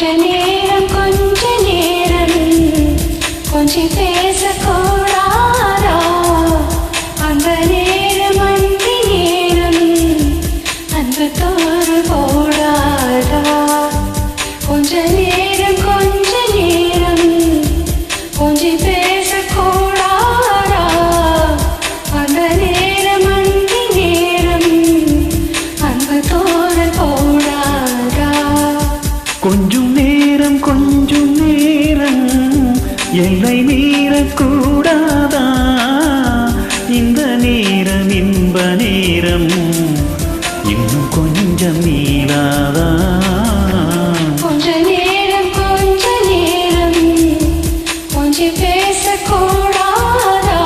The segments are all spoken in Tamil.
கொஞ்ச நேரம் கொஞ்சம் பேசக்கூடாதா அந்த நேரம் அன்பி நேரம் அன்பு தோறு போடாதா கொஞ்ச நேரம் கொஞ்சம் பேசக்கூடாதா அந்த நேரம் அன்பி நேரம் அன்பு தோறு போடாதா கொஞ்சம் நேரம் எல்லை மீறக்கூடாதா இந்த நேரம் இன்ப நேரம் இன்னும் கொஞ்சம் நீளாதா கொஞ்ச நேரம் கொஞ்சம் பேசக்கூடாதா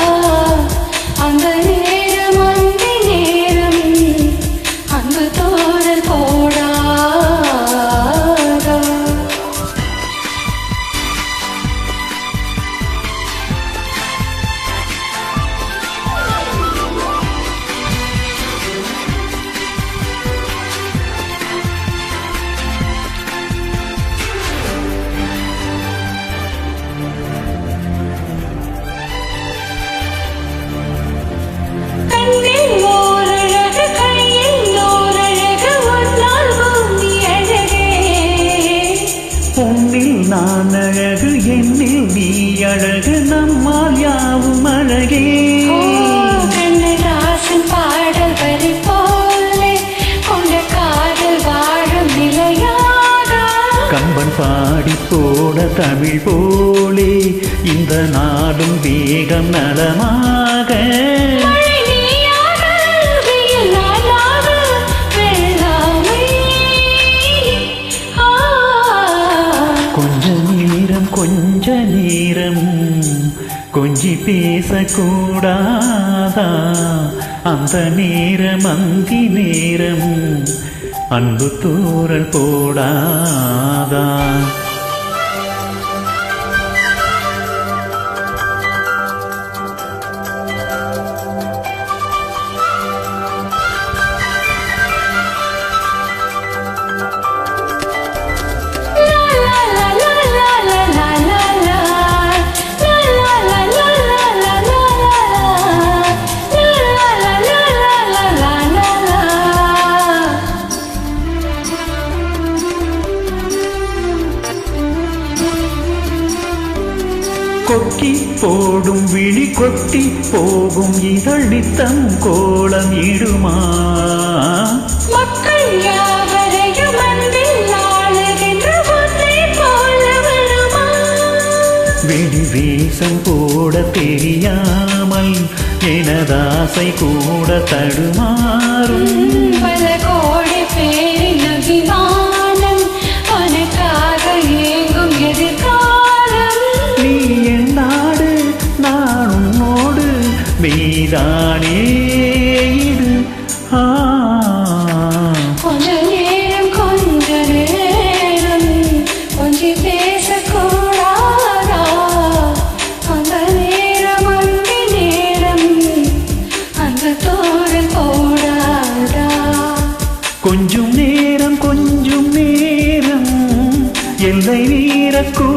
அந்த நேரம் அன்பி நேரம் அன்பு தோறல் போடாதா பொன்னில் நான் அழகு என்னில் நீ அழகு நம்மால் யாவும் அழகே கண்ணதாசன் பாடல் வரி போலே கொண்ட காதல் வாழும் நிலையாக கம்பன் பாடி போட தமிழ் போலே இந்த நாடும் வேகம் நலமாக கொஞ்ச நேரம் கொஞ்சி பேசக்கூடாதா அந்த நேரம் அந்தி நேரம் அன்பு தூறல் போடாதா கொக்கி போடும் விழி கொட்டி போகும் இதழ் நித்தம் கோலம் இடுமா மக்கள் யாவரையும் அன்பில் ஆளுகின்ற ஒன்றை போல வருமா வெளி வேஷம் போட தெரியாமல் எனதாசை கூட தடுமாறும் பல கோடி பேரின் அபிமானம் உனக்காக ஏங்கும் எதிர்காலம் நீ என் நாடு நான் உன்னோடு நீதானே இது கொஞ்ச நேரம் கொஞ்சம் பேசக்கூடாதா அந்த நேரம் அன்பி நேரம் அந்த தோறல் போடாதா கொஞ்சம் நேரம் எல்லை மீறக்கூடாதா